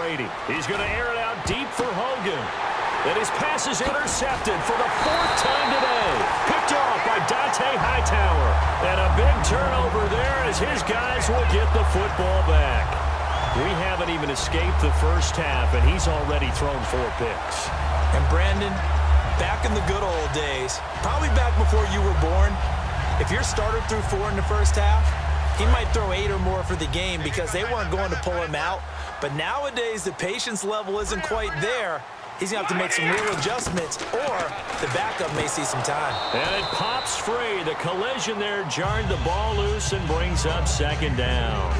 Brady. He's going to air it out deep for Hogan. And his pass is intercepted for the 4th time today. Picked off by Dante Hightower. And a big turnover there as his guys will get the football back. We haven't even escaped the first half, and he's already thrown 4 picks. And Brandon, back in the good old days, probably back before you were born, if your starter threw 4 in the first half, he might throw 8 or more for the game because they weren't going to pull him out. But nowadays, the patience level isn't quite there. He's going to have to make some real adjustments, or the backup may see some time. And it pops free. The collision there jarred the ball loose and brings up 2nd down.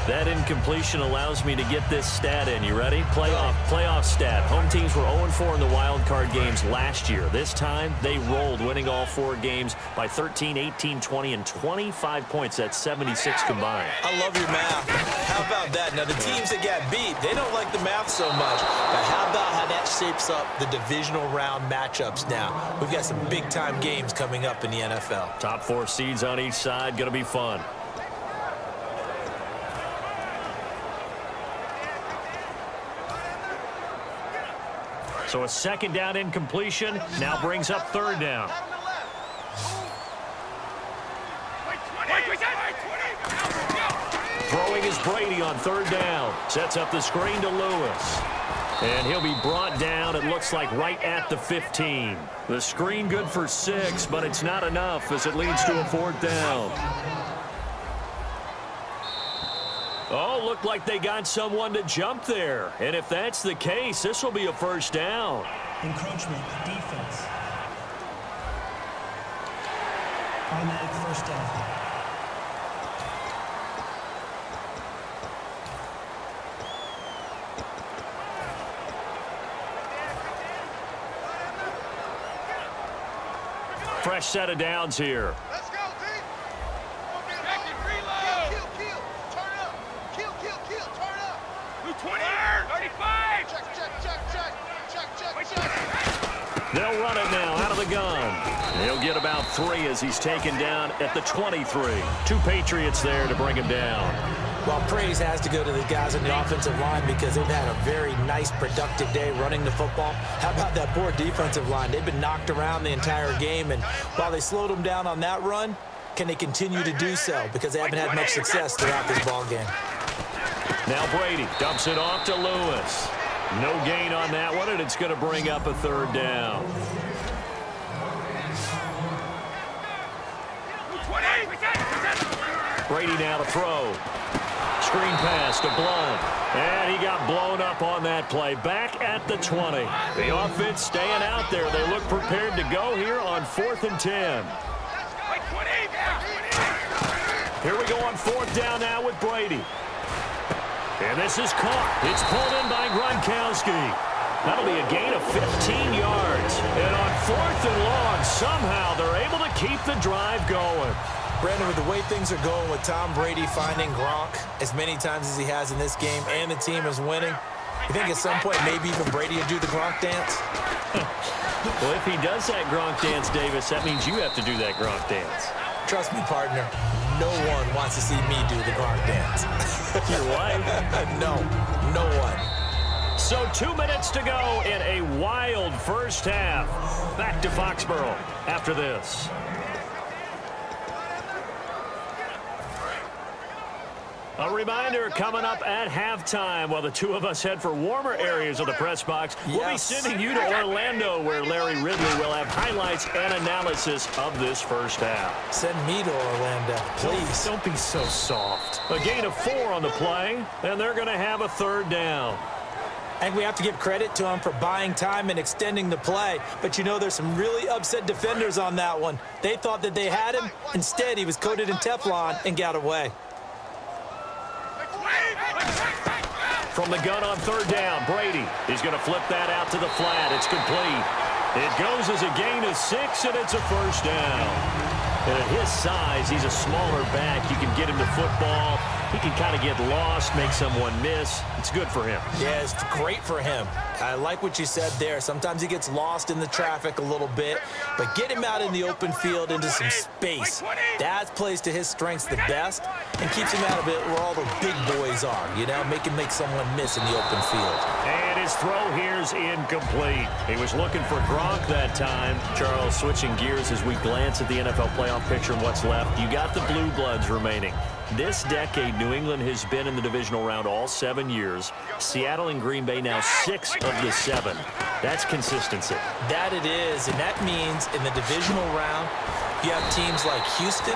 That incompletion allows me to get this stat in. You ready? Playoff stat. Home teams were 0-4 in the wild card games last year. This time, they rolled, winning all 4 games by 13, 18, 20, and 25 points. That's 76 combined. I love your math. How about that? Now, the teams that got beat, they don't like the math so much. But how about how that shapes up the divisional round matchups now? We've got some big-time games coming up in the NFL. Top 4 seeds on each side. Going to be fun. So a 2nd down incompletion now brings up 3rd down. Throwing is Brady on 3rd down. Sets up the screen to Lewis. And he'll be brought down, it looks like, right at the 15. The screen good for 6, but it's not enough as it leads to a 4th down. Oh, looked like they got someone to jump there. And if that's the case, this will be a 1st down. Encroachment, defense. Automatic 1st down. Fresh set of downs here. Let's go, D. Reload. Kill. Turn up. Kill. Turn up. 20. 35. Check. They'll run it now out of the gun. He'll get about 3 as he's taken down at the 23. 2 Patriots there to bring him down. Well, praise has to go to the guys on the offensive line because they've had a very nice, productive day running the football. How about that poor defensive line? They've been knocked around the entire game, and while they slowed them down on that run, can they continue to do so? Because they haven't had much success throughout this ball game. Now Brady dumps it off to Lewis. No gain on that one, and it's going to bring up a 3rd down. Brady now to throw. Screen pass to Blount. And he got blown up on that play. Back at the 20. The offense staying out there. They look prepared to go here on 4th and 10. Here we go on 4th down now with Brady. And this is caught. It's pulled in by Gronkowski. That'll be a gain of 15 yards. And on 4th and long, somehow they're able to keep the drive going. Brandon, with the way things are going with Tom Brady finding Gronk as many times as he has in this game and the team is winning, you think at some point maybe even Brady would do the Gronk dance? Well, if he does that Gronk dance, Davis, that means you have to do that Gronk dance. Trust me, partner, no one wants to see me do the Gronk dance. Your wife? No one. So 2 minutes to go in a wild first half. Back to Foxborough after this. A reminder coming up at halftime while the 2 of us head for warmer areas of the press box. We'll be sending you to Orlando where Larry Ridley will have highlights and analysis of this first half. Send me to Orlando, please. Don't be so soft. A gain of 4 on the play, and they're going to have a 3rd down. And we have to give credit to him for buying time and extending the play. But, you know, there's some really upset defenders on that one. They thought that they had him. Instead, he was coated in Teflon and got away. From the gun on 3rd down, Brady. He's going to flip that out to the flat. It's complete. It goes as a gain of 6, and it's a 1st down. And at his size, he's a smaller back. You can get him the football. He can kind of get lost, make someone miss. It's good for him. Yeah, it's great for him. I like what you said there. Sometimes he gets lost in the traffic a little bit, but get him out in the open field into some space. That plays to his strengths the best and keeps him out of it where all the big boys are, you know, make someone miss in the open field. And his throw here's incomplete. He was looking for Gronk that time. Charles, switching gears as we glance at the NFL playoff picture and what's left. You got the Blue Bloods remaining. This decade, New England has been in the divisional round all 7 years. Seattle and Green Bay now 6 of the 7. That's consistency. That it is, and that means in the divisional round, you have teams like Houston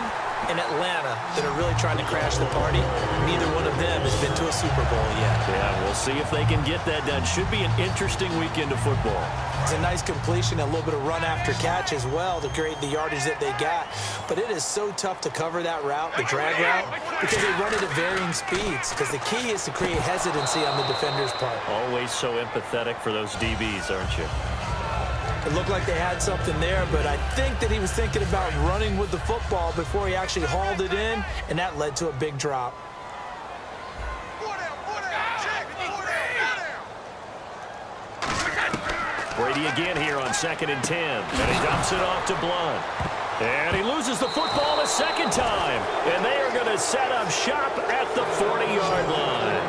and Atlanta that are really trying to crash the party. Neither one of them has been to a Super Bowl yet. Yeah, we'll see if they can get that done. Should be an interesting weekend of football. It's a nice completion, a little bit of run after catch as well to create the yardage that they got. But it is so tough to cover that route, the drag route, because they run it at varying speeds. Because the key is to create hesitancy on the defender's part. Always so empathetic for those DBs, aren't you? It looked like they had something there, but I think that he was thinking about running with the football before he actually hauled it in, and that led to a big drop. Brady again here on 2nd and 10. And he dumps it off to Blunt. And he loses the football a second time. And they are going to set up shop at the 40-yard line.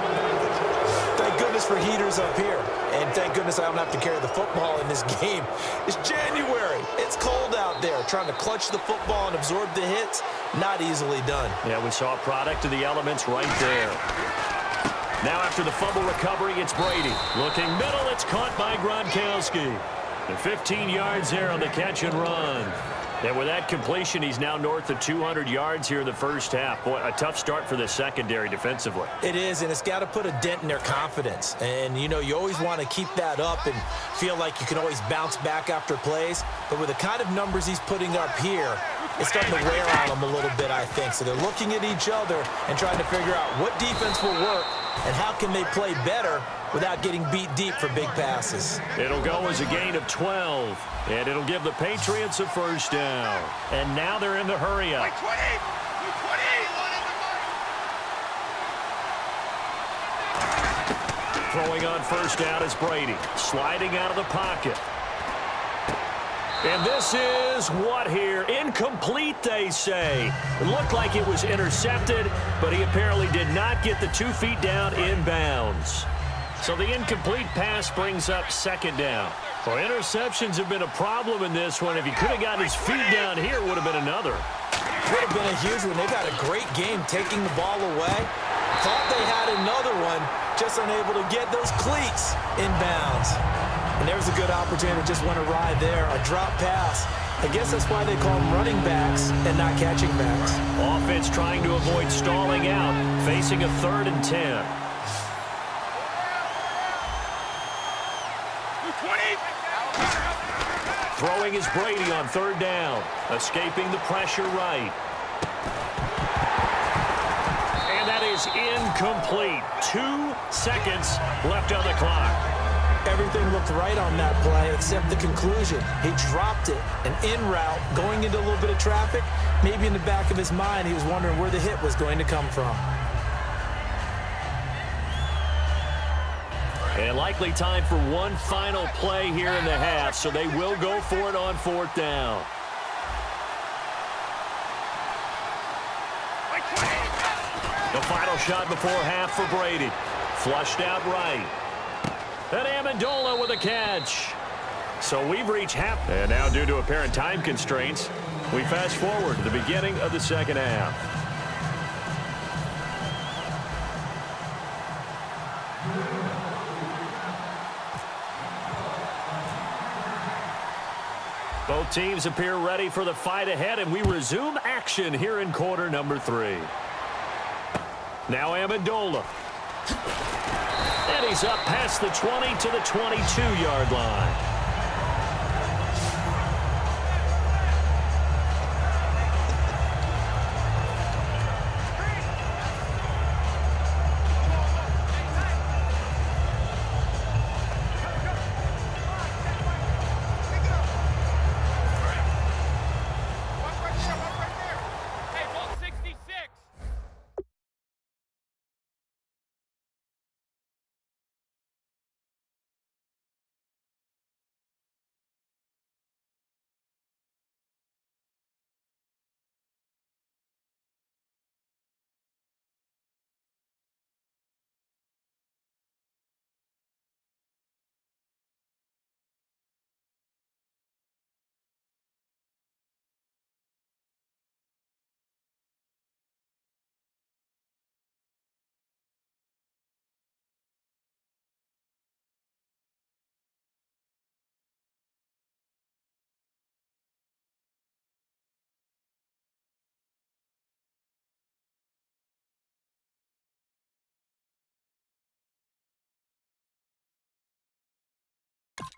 Thank goodness for heaters up here. And thank goodness I don't have to carry the football in this game. It's January. It's cold out there. Trying to clutch the football and absorb the hits, not easily done. Yeah, we saw a product of the elements right there. Now after the fumble recovery, it's Brady. Looking middle, it's caught by Gronkowski. And 15 yards there on the catch and run. And with that completion, he's now north of 200 yards here in the first half. Boy, a tough start for the secondary defensively. It is, and it's got to put a dent in their confidence. And, you know, you always want to keep that up and feel like you can always bounce back after plays. But with the kind of numbers he's putting up here, it's starting to wear on them a little bit, I think. So they're looking at each other and trying to figure out what defense will work and how can they play better without getting beat deep for big passes. It'll go as a gain of 12, and it'll give the Patriots a first down. And now they're in the hurry-up. 20! Throwing on first down is Brady, sliding out of the pocket. And this is what here? Incomplete, they say. It looked like it was intercepted, but he apparently did not get the 2 feet down inbounds. So the incomplete pass brings up 2nd down. Well, interceptions have been a problem in this one. If he could have gotten his feet down here, it would have been another. Would have been a huge one. They've had a great game taking the ball away. Thought they had another one, just unable to get those cleats inbounds. And there's a good opportunity, just went awry there, a drop pass. I guess that's why they call them running backs and not catching backs. Offense trying to avoid stalling out, facing a 3rd and 10. 20! Throwing is Brady on 3rd down, escaping the pressure right. And that is incomplete. 2 seconds left on the clock. Everything looked right on that play except the conclusion. He dropped it, an en route, going into a little bit of traffic. Maybe in the back of his mind, he was wondering where the hit was going to come from. And likely time for one final play here in the half, so they will go for it on 4th down. The final shot before half for Brady. Flushed out right. And Amendola with a catch. So we've reached half. And now due to apparent time constraints, we fast forward to the beginning of the second half. Both teams appear ready for the fight ahead, and we resume action here in quarter number 3. Now Amendola. And he's up past the 20 to the 22-yard line.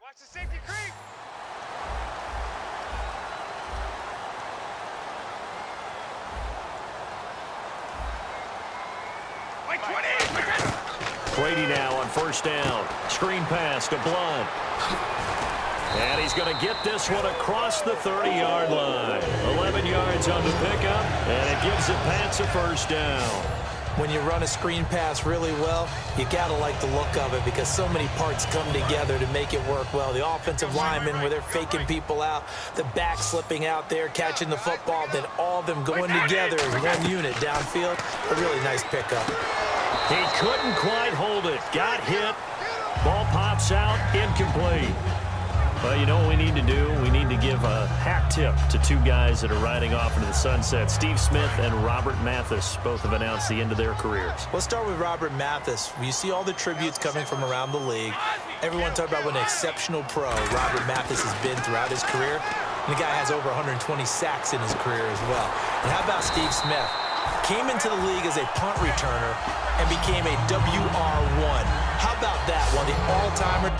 Watch the safety creep. Like 20. Brady now on first down. Screen pass to Blunt. And he's going to get this one across the 30-yard line. 11 yards on the pickup, and it gives the Pats a first down. When you run a screen pass really well, you got to like the look of it because so many parts come together to make it work well. The offensive linemen, where they're faking people out, the back slipping out there, catching the football, then all of them going together as one unit downfield. A really nice pickup. He couldn't quite hold it. Got hit. Ball pops out, incomplete. Well, you know what we need to do? We need to give a hat tip to two guys that are riding off into the sunset. Steve Smith and Robert Mathis both have announced the end of their careers. Let's start with Robert Mathis. You see all the tributes coming from around the league. Everyone talking about what an exceptional pro Robert Mathis has been throughout his career. And the guy has over 120 sacks in his career as well. And how about Steve Smith? Came into the league as a punt returner and became a WR1. How about that? One of the all-timer.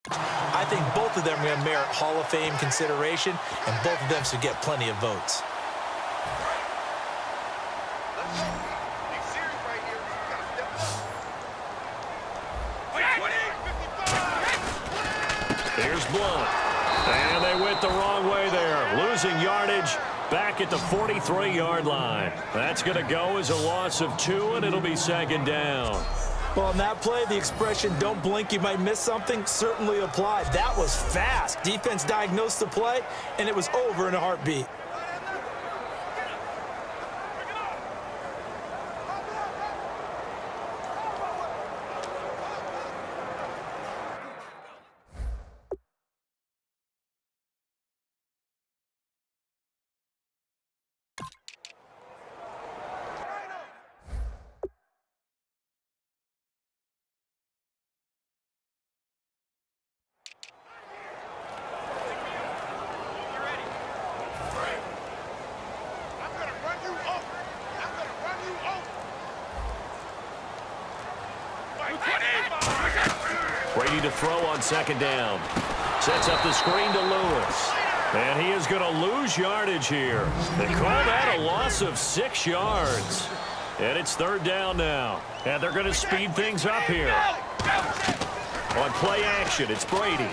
I think both of them are going to merit Hall of Fame consideration, and both of them should get plenty of votes. Be serious right here. You gotta step up. Here's Blunt. And they went the wrong way there. Losing yardage back at the 43-yard line. That's going to go as a loss of 2, and it'll be second down. Well, on that play, the expression, don't blink, you might miss something, certainly applied. That was fast. Defense diagnosed the play, and it was over in a heartbeat. Brady to throw on second down. Sets up the screen to Lewis. And he is going to lose yardage here. They call that a loss of 6 yards. And it's third down now. And they're going to speed things up here. On play action, it's Brady.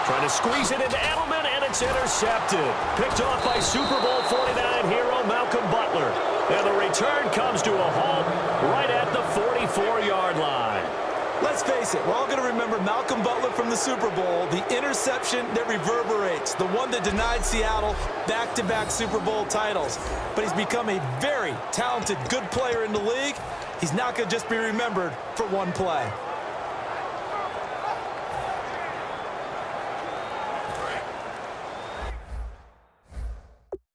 Trying to squeeze it into Edelman, and it's intercepted. Picked off by Super Bowl 49 hero Malcolm Butler. And the return comes to a halt right at the 44-yard line. Let's face it, we're all going to remember Malcolm Butler from the Super Bowl, the interception that reverberates, the one that denied Seattle back-to-back Super Bowl titles. But he's become a very talented, good player in the league. He's not going to just be remembered for one play.